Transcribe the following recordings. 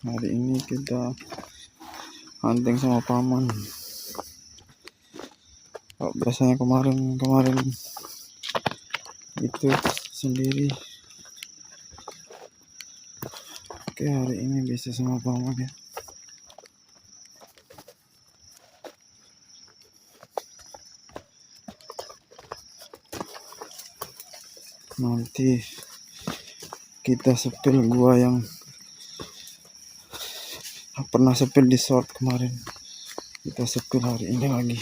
Hari ini kita hunting sama paman. Kalau biasanya kemarin itu sendiri. Oke, hari ini bisa sama paman ya. Nanti kita sepil gua yang pernah sepil di short kemarin. Kita sepil hari ini lagi.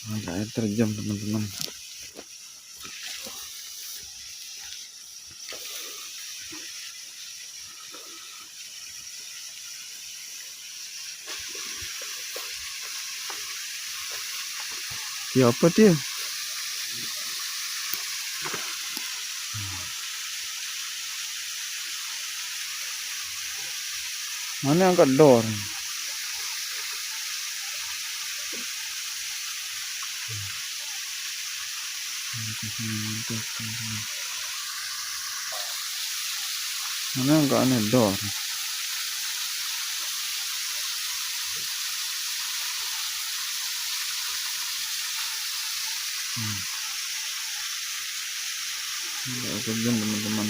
Ada air terjun teman-teman. Ya apa dia? Mana angkat door? Mana angkat aneh door? Ada terjun teman-teman.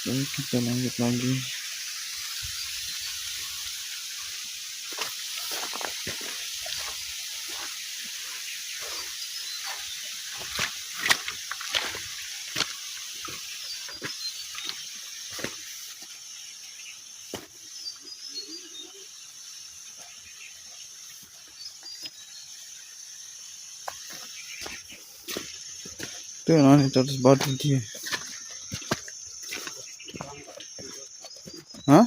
Oke, kita lanjut lagi. Tuh nanti terus batu dia. Hah?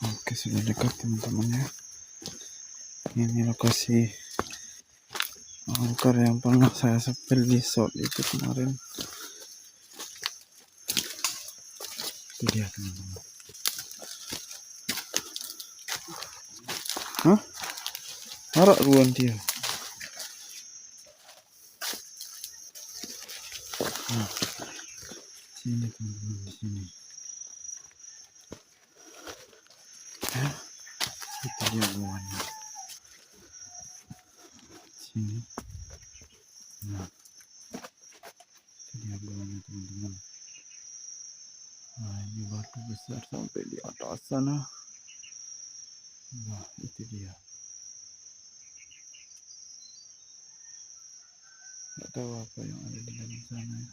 Oke, sudah dekat teman-teman ya. Ini lokasi angker yang pernah saya sepil di short itu kemarin. Itu dia teman-teman. Hah? Harap ruang dia. Nah, sini teman-teman, di sini. Ya, itu dia ruangnya. Sini. Nah, itu dia ruangnya teman-teman. Nah, ini batu besar sampai di atas sana. Nah, itu dia. Nggak tahu apa yang ada di dalam sana ya.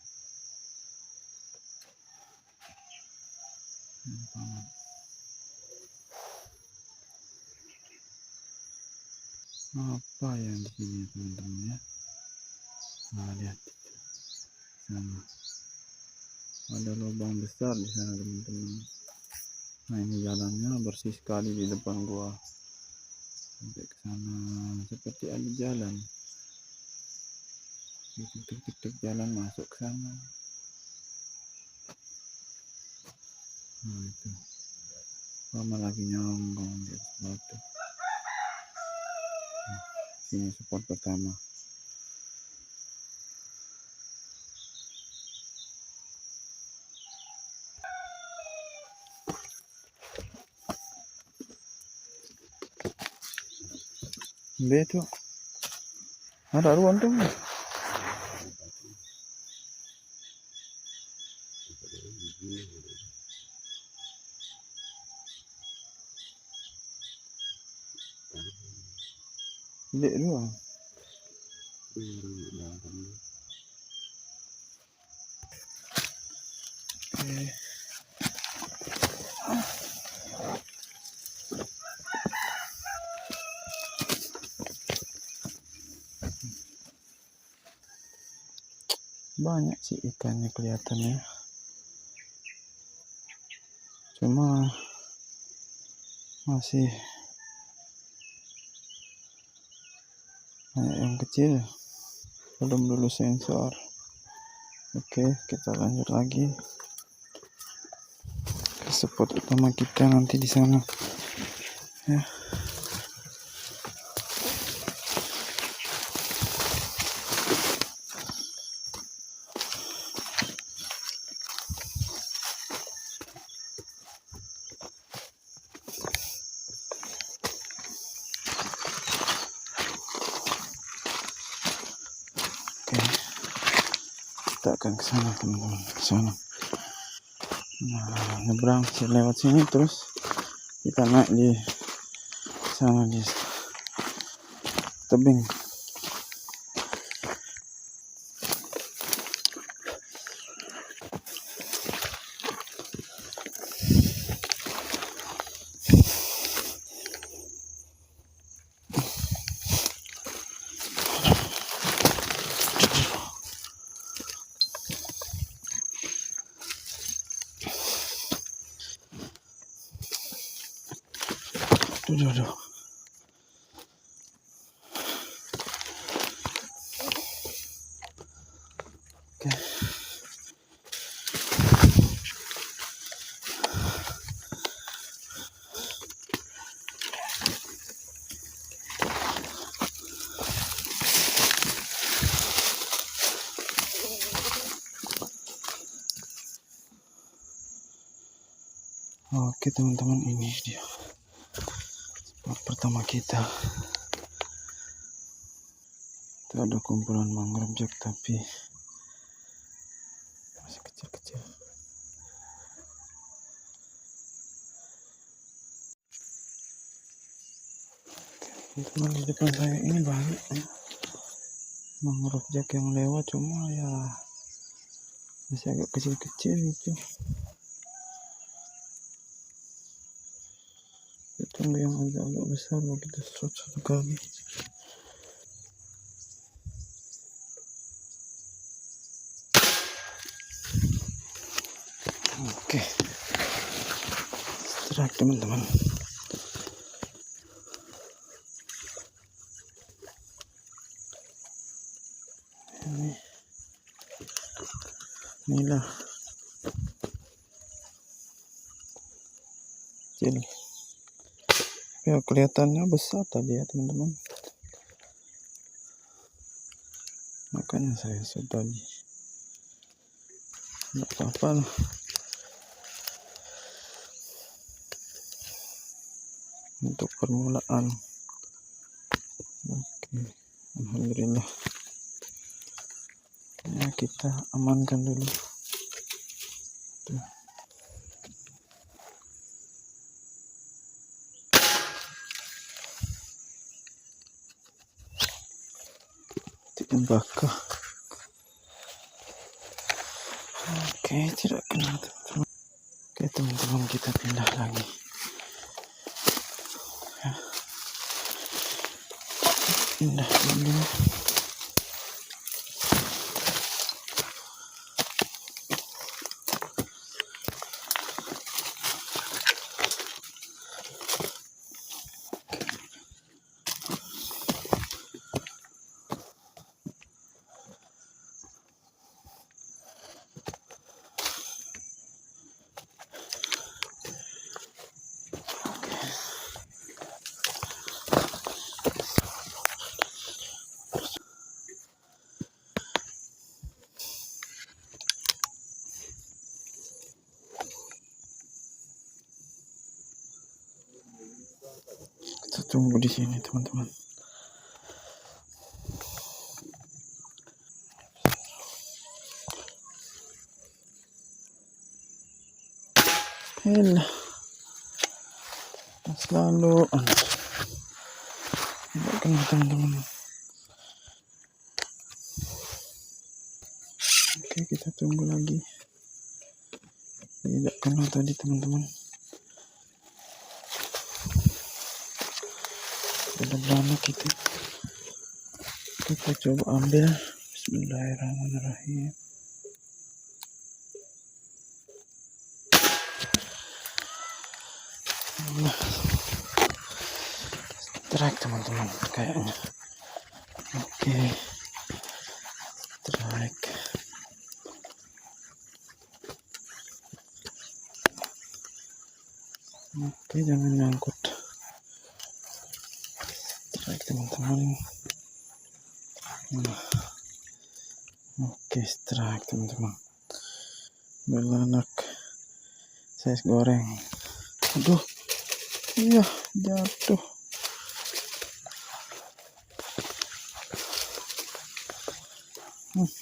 Ini paman. Apa yang di sini teman-teman ya? Nah, lihat. sana. Ada lubang besar di sana teman-teman. Nah ini jalannya bersih sekali di depan gua. Sampai ke sana seperti ada jalan. Titik-titik jalan masuk ke sana. Nah itu. Lama lagi nyonggong di atas batu. Nah, ini spot pertama. Betul. Ada ruang tuh. Dek ruang. Okay. Banyak sih ikannya kelihatannya. Cuma masih banyak yang kecil. Belum lulus sensor. Oke, kita lanjut lagi ke spot utama kita nanti di sana. Ya. Oke. Kita akan ke sana teman-teman, ke sana. Nah, nyebrang lewat sini terus kita naik di sana di tebing. Aduh. Oke. Oke teman-teman, ini dia spot pertama kita. Itu ada kumpulan mangrove jack tapi masih kecil-kecil. Teman-teman, di depan saya ini banyak mangrove jack yang lewat, cuma ya masih agak kecil-kecil itu. Tunggu yang agak-agak besar baru kita shot satu kali. Oke, strike teman-teman. Inilah kecil. Ya kelihatannya besar tadi ya teman-teman. Makanya saya sudah nggak apa-apa lah. Untuk permulaan. Oke, alhamdulillah. Ya kita amankan dulu. Tuh. Bakar. Oke, tidak kena teman-teman. Oke teman-teman, kita pindah lagi. Ya. Pindah dulu. tunggu di sini teman-teman. Selalu tidak kena teman-teman. Oke, kita tunggu lagi. Tidak kena tadi teman-teman. Ada beranak itu. Kita coba ambil. Bismillahirrahmanirrahim. Strike teman-teman kayaknya. Oke. Strike. Oke, jangan nyangkut. Strike teman-teman. Oke, strike teman-teman. Belanak size goreng. Aduh, iya jatuh.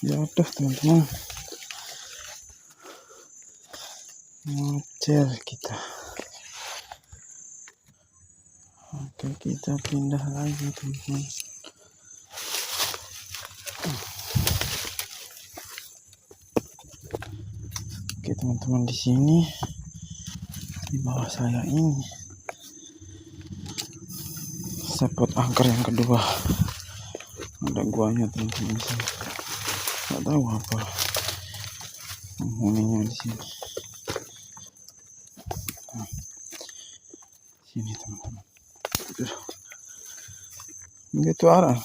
Jatuh teman-teman. Ngocel kita. Oke, kita pindah lagi teman-teman. Oke teman-teman, di sini di bawah saya ini spot angker yang kedua. Ada guanya teman-teman. Nggak tahu apa penghuninya di sini. Sini teman-teman. Begitu arah.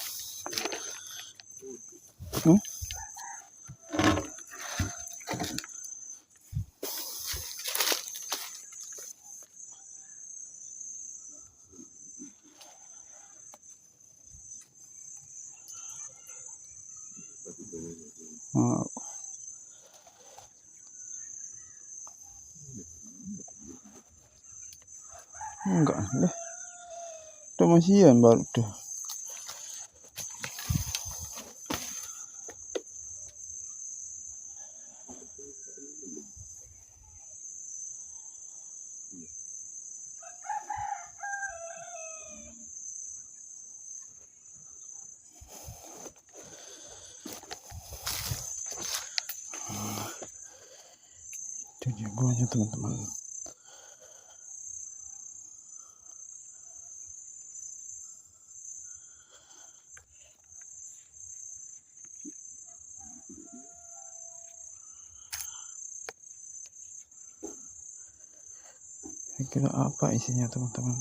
Enggak deh. Udah masian baru tuh. Itu dia guanya teman-teman. Kira apa isinya teman-teman?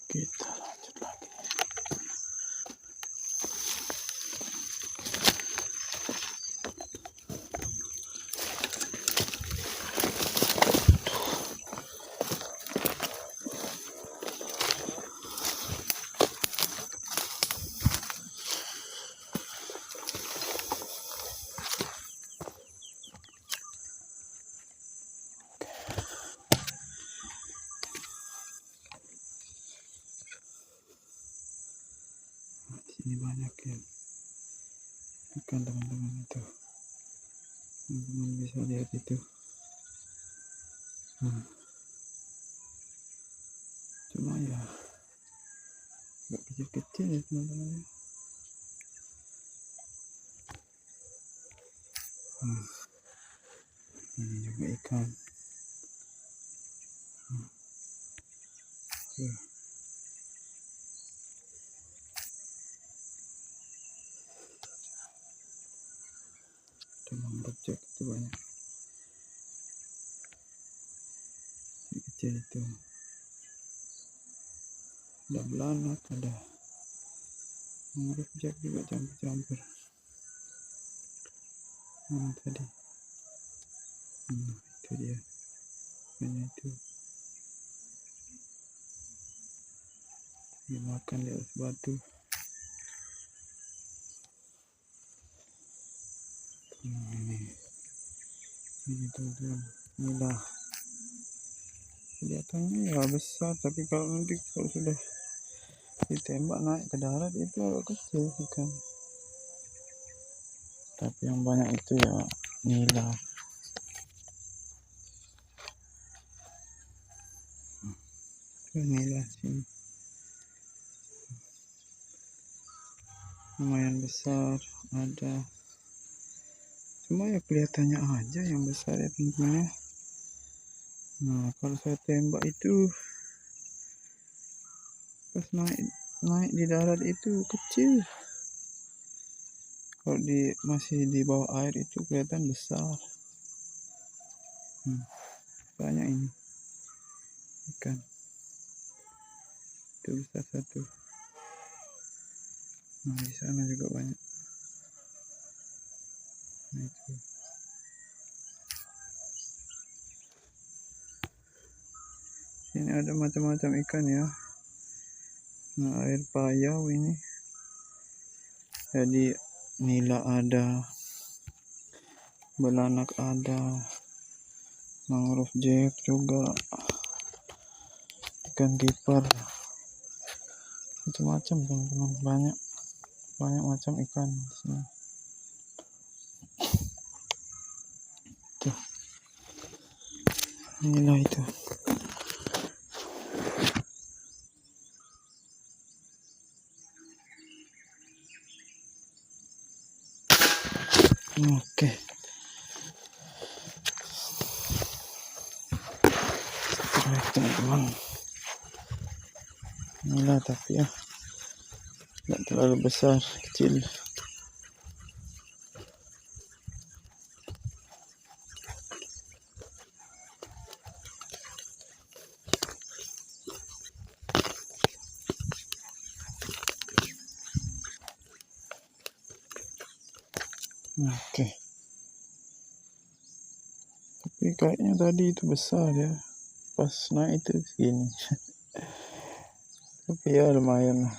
Kita lanjut lagi. Ini banyak ya ikan teman-teman itu. Teman-teman bisa lihat itu. Cuma ya nggak kecil-kecil ya teman-teman. Ini juga ikan. Mangrove jack itu banyak. Yang kecil itu ada belanak, ada mangrove jack juga campur-campur. Tadi itu dia banyak itu dimakan di atas batu. Ini teman-teman, inilah kelihatannya ya besar, tapi kalau nanti kalau sudah ditembak naik ke darat itu agak kecil ikan. Tapi yang banyak itu ya nila. Nila sini lumayan besar ada, cuma ya kelihatannya aja yang besar ya teman-teman ya. Nah kalau saya tembak itu pas naik di darat itu kecil, kalau masih di bawah air itu kelihatan besar. Banyak ini ikan, itu bisa satu. Nah di sana juga banyak. Nah itu ini ada macam-macam ikan ya. Nah air payau ini, jadi nila ada, belanak ada, mangrove jack juga, ikan kipar, macam-macam teman-teman, banyak macam ikan di sini. Tuh, inilah itu. Oke. Baik teman-teman. Inilah tapi ya tidak terlalu besar, kecil. Oke. Tapi kayaknya tadi itu besar ya. Pas naik itu segini. Tapi ya lumayan lah.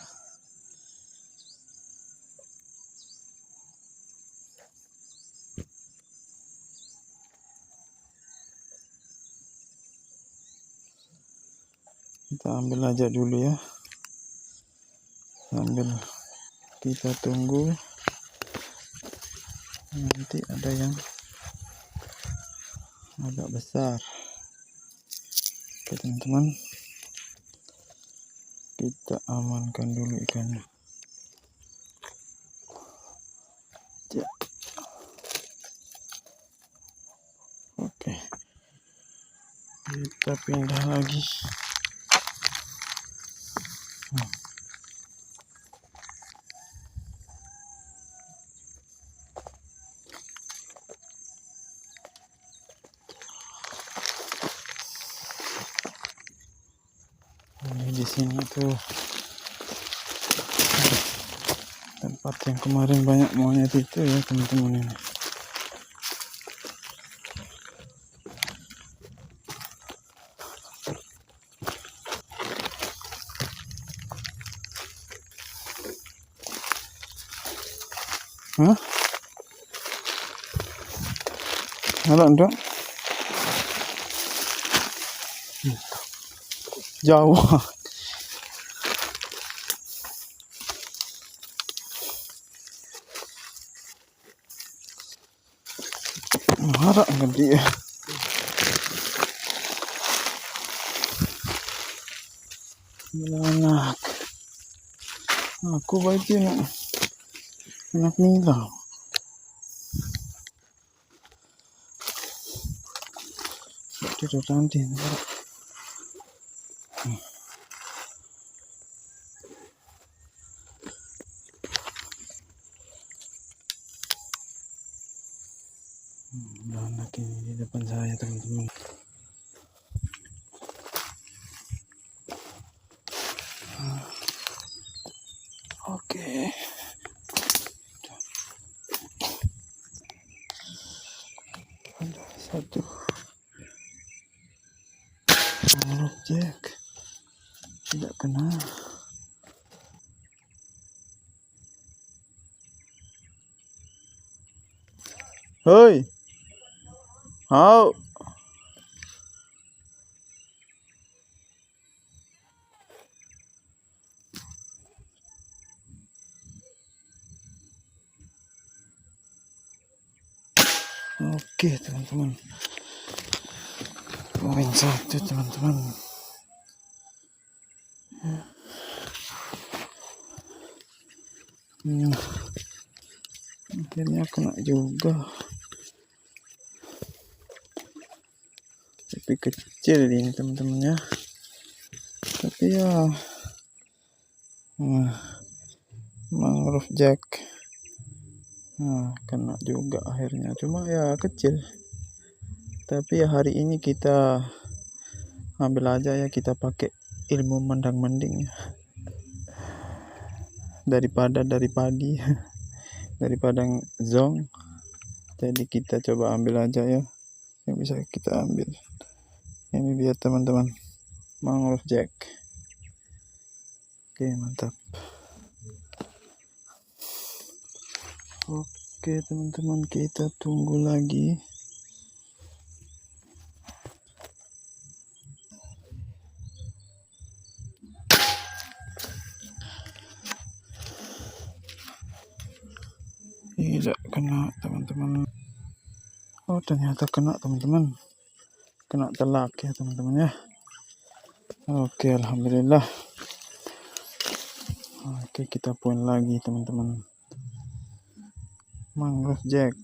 Kita ambil aja dulu ya. Ambil. Kita tunggu. Nanti ada yang agak besar. Oke teman-teman. Kita amankan dulu ikannya. Ya. Oke. Kita pindah lagi. Ini di sini tuh tempat yang kemarin banyak monyet itu ya teman-teman ini. Hah? Halo enggak? Jauh. Marah kan dia. Belanak. Aku baca anak nila. Tidak nanti. Belanak ini di depan saya teman-teman. Oke. Ada satu. Mangrove jack. Tidak kena. Hoi, hau. Oke teman-teman, poin satu teman-teman. Akhirnya kena juga, tapi kecil ini teman-teman ya. Tapi ya, mangrove jack, kena juga akhirnya. Cuma ya kecil. Tapi ya hari ini kita ambil aja ya, kita pakai ilmu mandang mending ya. Daripada dari padi, daripada zong. Jadi kita coba ambil aja ya, yang bisa kita ambil. Ini dia teman-teman, mangrove jack. Oke, mantap. Oke teman-teman, kita tunggu lagi. Tidak kena teman-teman. Oh ternyata kena teman-teman, kena telak ya teman-teman ya. Oke, alhamdulillah. Oke, kita poin lagi teman-teman, mangrove jack,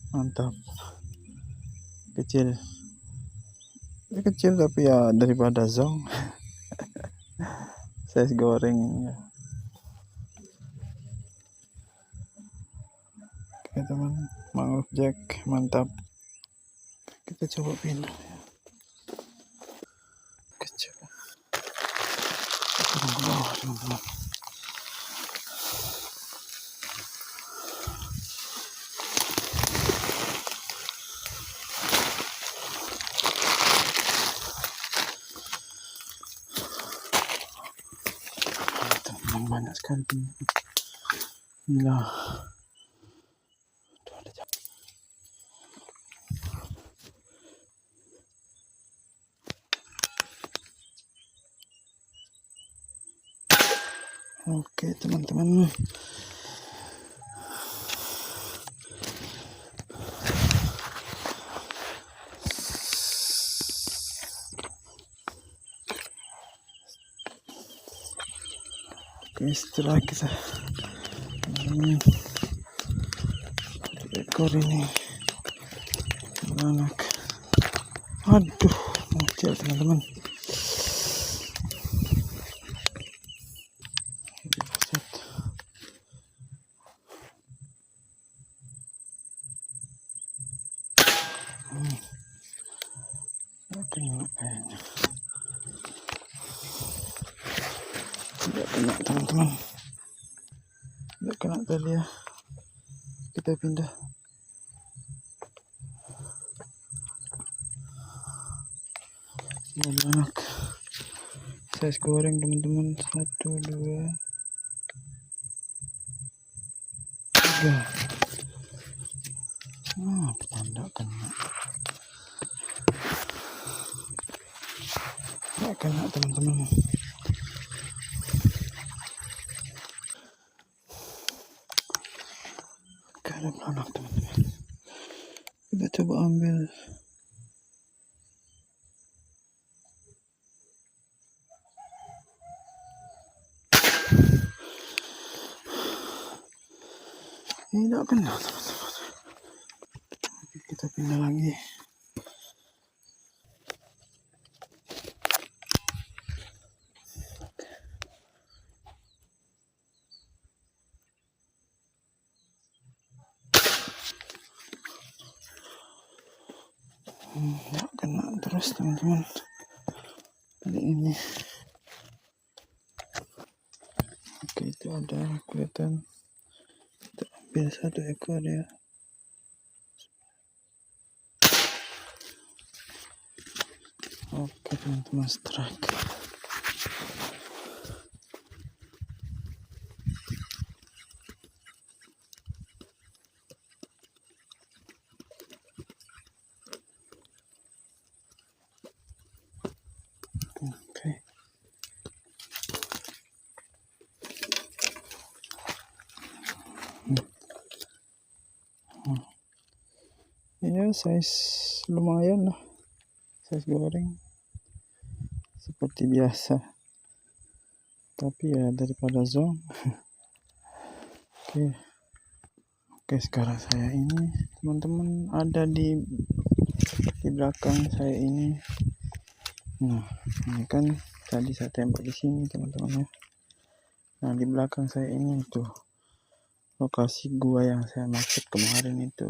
mantap. Kecil tapi ya daripada zong. Size goreng ya. Oke teman, mangrove jack mantap. Kita coba pindah ya. Kecil. Teman-teman. Banyak sekali gila. Oke teman-teman, setelah kita ekor ini beranak, aduh kecil teman-teman. Tidak kena teman-teman, tidak kena tadi ya. Kita pindah. Anak size goreng teman-teman, 1, 2, 3. Petanda kena. Tidak kena teman-teman. Ada anak teman-teman. Kita coba ambil. Tidak kena teman-teman. Kita pindah lagi. Tidak kena terus teman-teman. Kali ini. Oke, itu ada kelihatan. Kita ambil 1 ekor ya. Oke teman-teman, strike. ya size lumayan lah, size goreng seperti biasa, tapi ya daripada zong. Oke, sekarang saya ini teman-teman ada di belakang saya ini. Nah, ini kan tadi saya tembak di sini teman-teman ya. Nah, di belakang saya ini tuh lokasi gua yang saya maksud kemarin itu,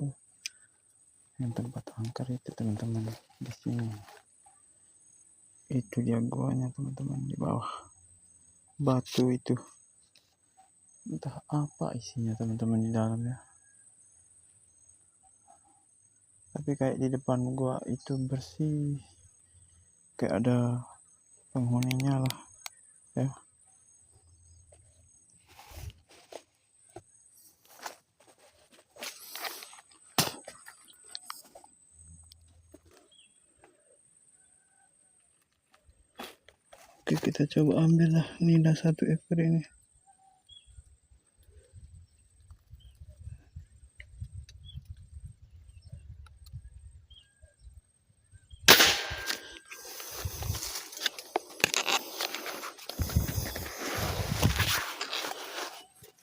yang tempat angker itu teman-teman. Di sini itu dia guanya teman-teman, di bawah batu itu. Entah apa isinya teman-teman di dalamnya, tapi kayak di depan gua itu bersih, kayak ada penghuninya lah ya. Oke, kita coba ambil lah. Ini ada 1 ekor ini.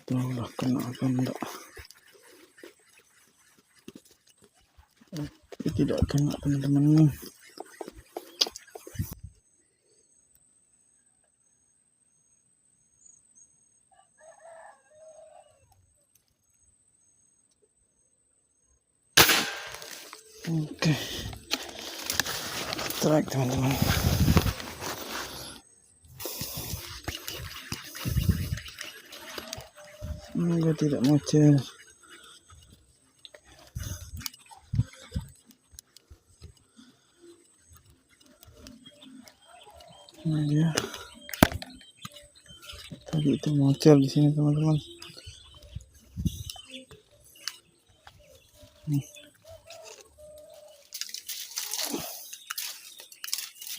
Tahulah kena apa enggak. Tapi tidak kena teman-teman. Oke, strike teman-teman. Semoga tidak mocel. Nah dia tadi itu mocel di sini teman-teman.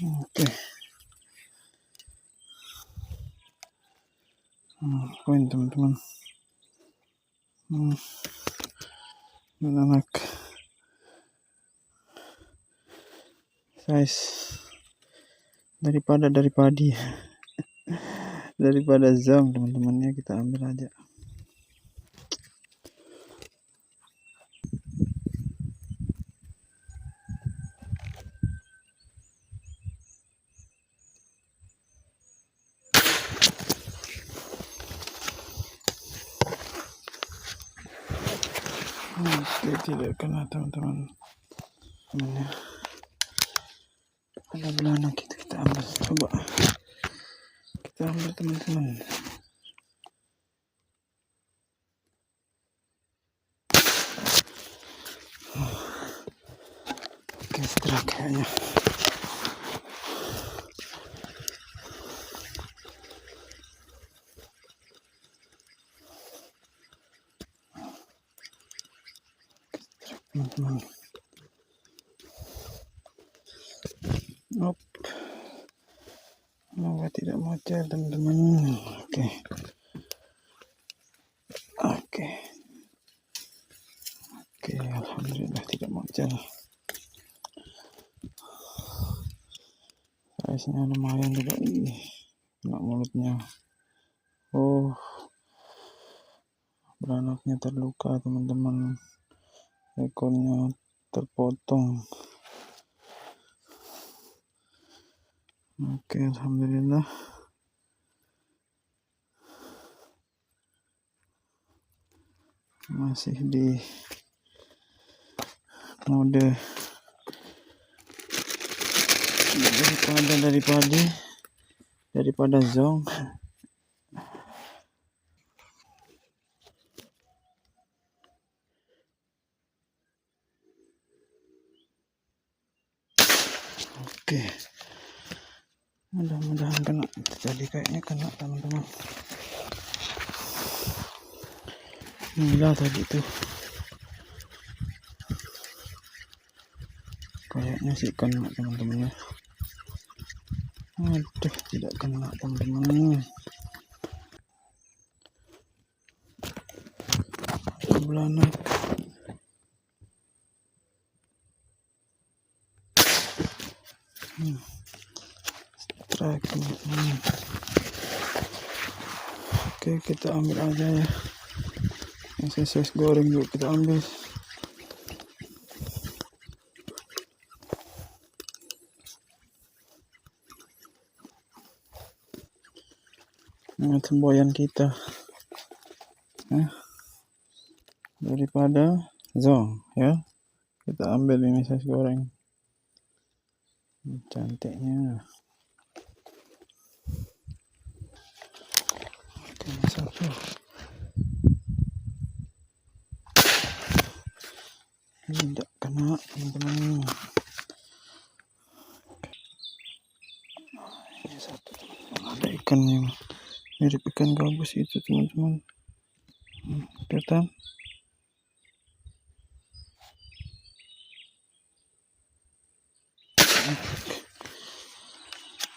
Oke. Poin teman-teman. Anak size daripada zong teman-temannya, kita ambil aja. Oke, tidak kena teman-teman. Ada belanak kita ambil, coba kita ambil teman-teman. Oke, setelah kayaknya teman-teman. Semoga tidak mocel teman-teman. Oke, alhamdulillah tidak mocel. Size-nya lumayan juga ini, kena mulutnya. Beranaknya terluka teman-teman, ekornya terpotong. Oke, alhamdulillah. Masih di mode daripada zong. Oke, mudah-mudahan kena. Tadi kayaknya kena teman-teman. Gila tadi tuh, kayaknya sih kena teman-teman ya. Aduh, tidak kena teman-teman. Belanak. Strike teman-teman. Oke, kita ambil aja ya. Yang size goreng juga kita ambil. Ini semboyan kita. Daripada zong ya, kita ambil ini size goreng. Cantiknya. Oke, satu. Tidak kena teman-teman. Ini satu teman-teman. Ada ikan yang mirip ikan gabus itu teman-teman. Kelihatan?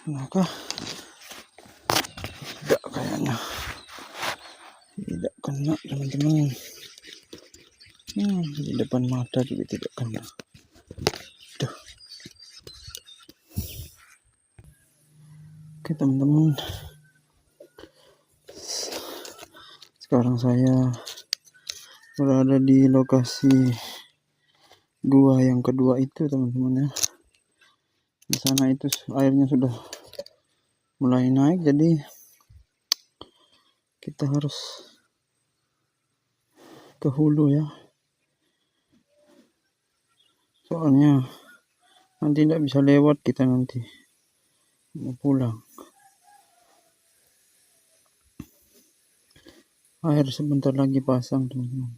Maka tidak kayaknya. Tidak kena teman-teman. Di depan mata juga tidak kena. Tuh. Oke teman-teman. Sekarang saya berada di lokasi gua yang kedua itu teman-teman ya. Di sana itu airnya sudah mulai naik, jadi kita harus ke hulu ya. Soalnya nanti tidak bisa lewat kita nanti mau pulang. Air sebentar lagi pasang teman-teman.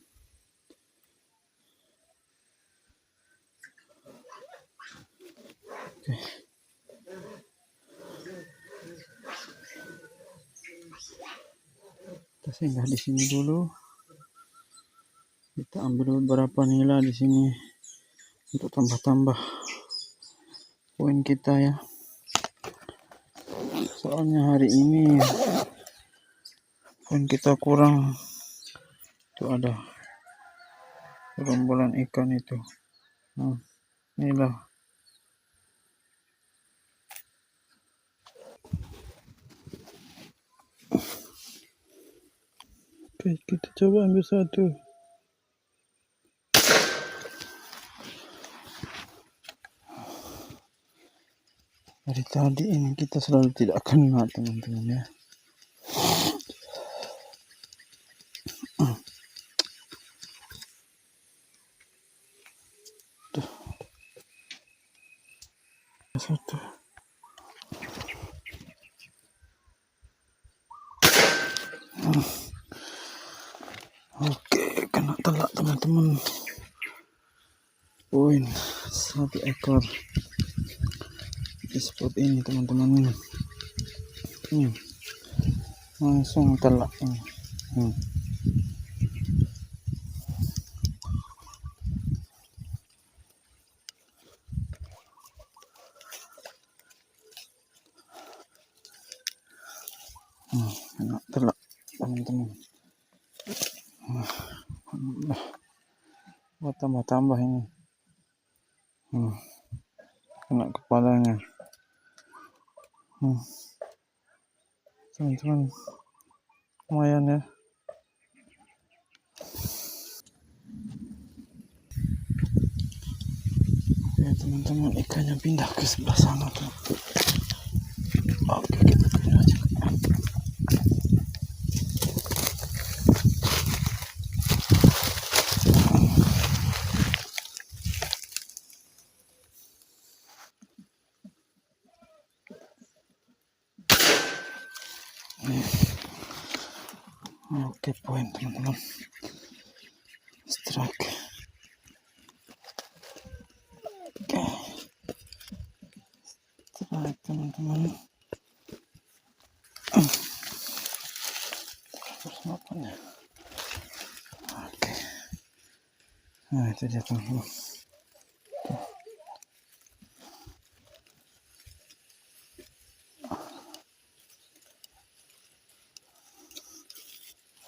Oke. Kita singgah di sini dulu. Kita ambil beberapa nila di sini untuk tambah-tambah poin kita ya. Soalnya hari ini poin kita kurang. Itu ada gerombolan ikan itu. Inilah. Oke, kita coba ambil satu. Dari tadi ini kita selalu tidak kena teman-teman ya. Tuh. Satu. Oke, kena telak teman-teman. Poin 1 ekor di spot ini teman-teman. Langsung telak ini. Kena telak teman-teman. Tambah-tambah ini. Kena kepalanya. Teman-teman, lumayan ya. Ya teman-teman, ikannya pindah ke sebelah sana tuh. Oke, kita pindah aja. Oke, poin teman-teman. Strike. Oke. Strike teman-teman. Persenapannya. Oke. Nah, itu dia teman-teman.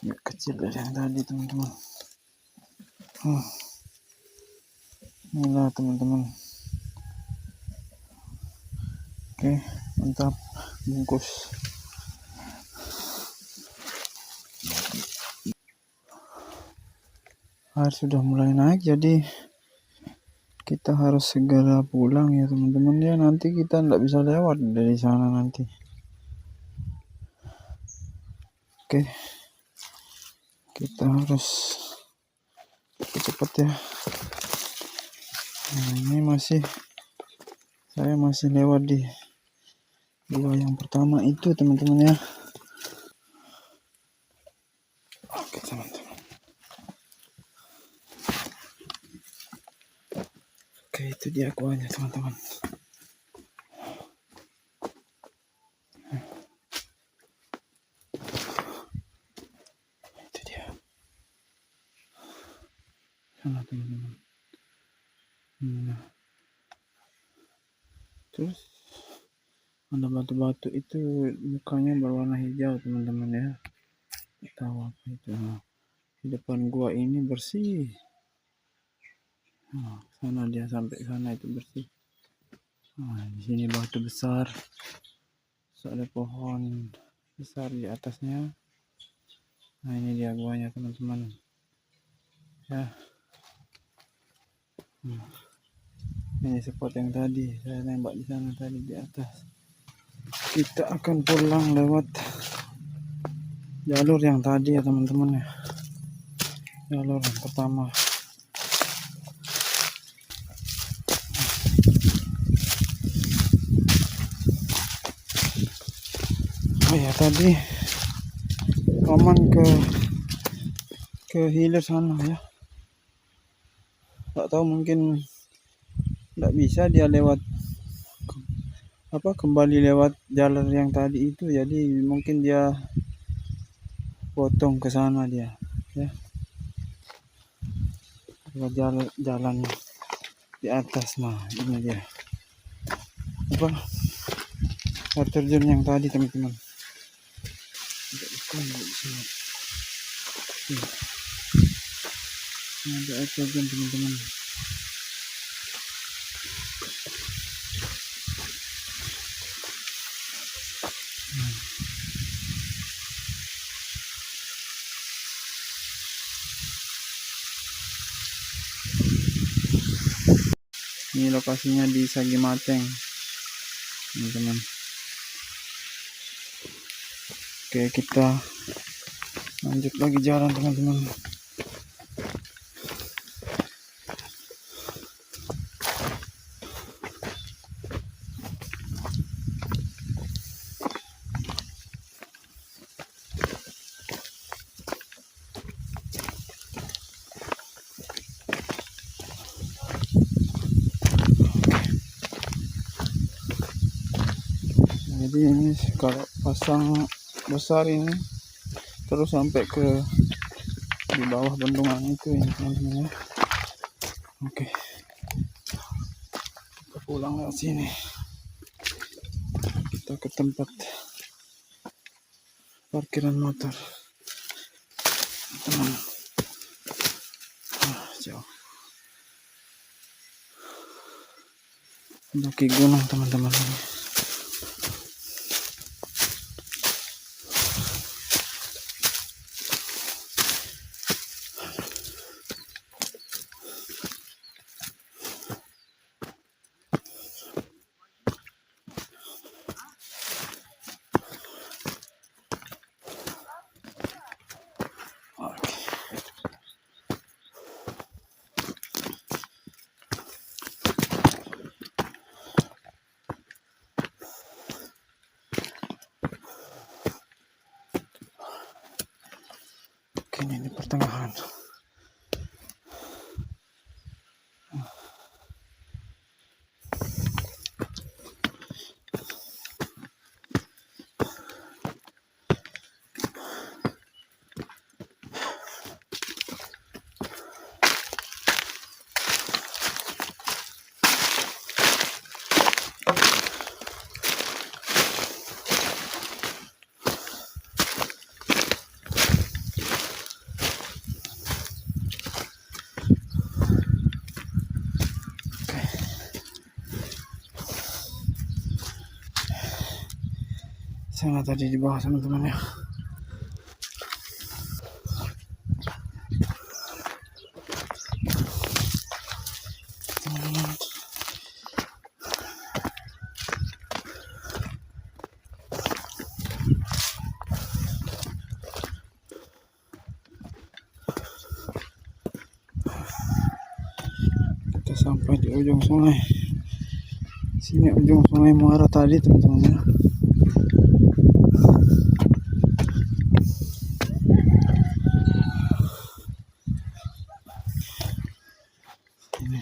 Agak kecil dari yang tadi teman-teman. Inilah teman-teman Oke, mantap, bungkus. Air sudah mulai naik, jadi kita harus segera pulang ya teman-teman ya, nanti kita nggak bisa lewat dari sana nanti. Oke, kita harus cepat ya. Nah, ini saya masih lewat di gua yang pertama itu teman-teman ya. Oke teman-teman, oke itu dia guanya teman-teman. Itu dia sana teman-teman. Nah, terus ada batu-batu itu mukanya berwarna hijau teman-teman ya, nggak tahu apa itu. Nah, di depan gua ini bersih. Nah, sana dia sampai sana itu bersih. Nah, di sini batu besar, terus ada pohon besar di atasnya. Nah, ini dia guanya teman-teman ya. Ini spot yang tadi saya nembak di sana tadi di atas. Kita akan pulang lewat jalur yang tadi ya teman-teman ya, jalur yang pertama. Oh ya, tadi paman ke hilir sana ya, nggak tahu mungkin nggak bisa dia lewat kembali lewat jalan yang tadi itu, jadi mungkin dia potong ke sana dia ya, lewat jalan di atas. Nah, ini dia air terjun yang tadi teman-teman. Ada air terjun teman-teman. Ini lokasinya di Sagimateng teman-teman. Oke, kita lanjut lagi jalan teman-teman. Jadi ini kalau pasang besar ini terus sampai ke di bawah bendungan itu ya teman-teman ya. Oke, kita pulang lewat sini, kita ke tempat parkiran motor teman. Jauh mendaki gunung teman-teman. Ini di pertengahan. sana tadi di bawah teman-teman ya. Kita sampai di ujung sungai. Sini ujung sungai Muara tadi teman-teman ya. Ini.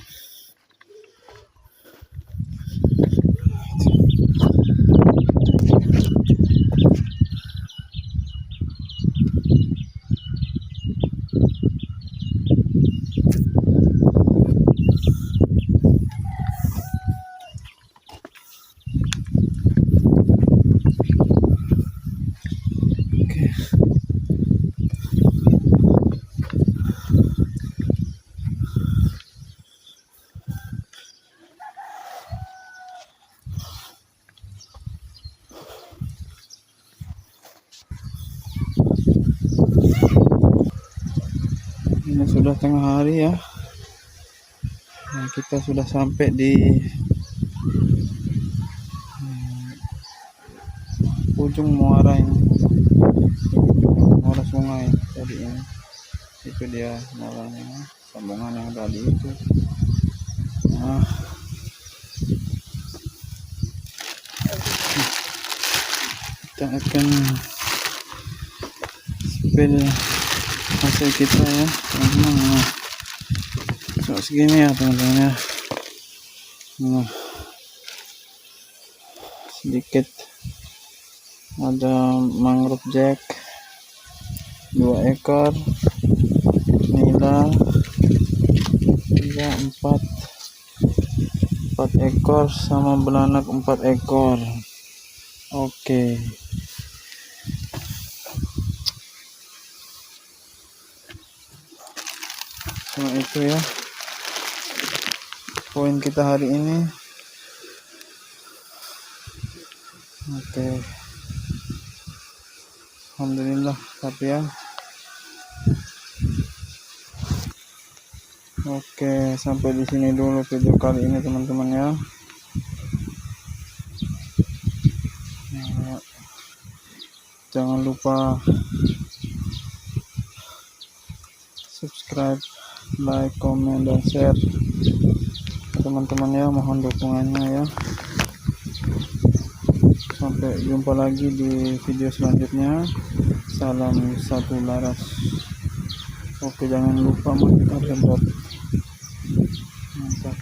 Ini sudah tengah hari ya. Nah, kita sudah sampai di ujung muara ini, muara sungai tadi ini. Itu dia muaranya, sambungan yang tadi itu. Nah, kita akan spill hasil kita ya teman-teman. So, segini ya teman-teman ya. Nah, sedikit ada mangrove jack 2 ekor, nila 4 ekor, sama belanak 4 ekor. Oke. Nah, itu ya poin kita hari ini. Oke, alhamdulillah tapi ya. Oke, sampai di sini dulu video kali ini teman-teman ya. Jangan lupa subscribe, like, komen, dan share teman-teman ya, mohon dukungannya ya. Sampai jumpa lagi di video selanjutnya. Salam satu laras. Oke, jangan lupa matikan remote. Mantap.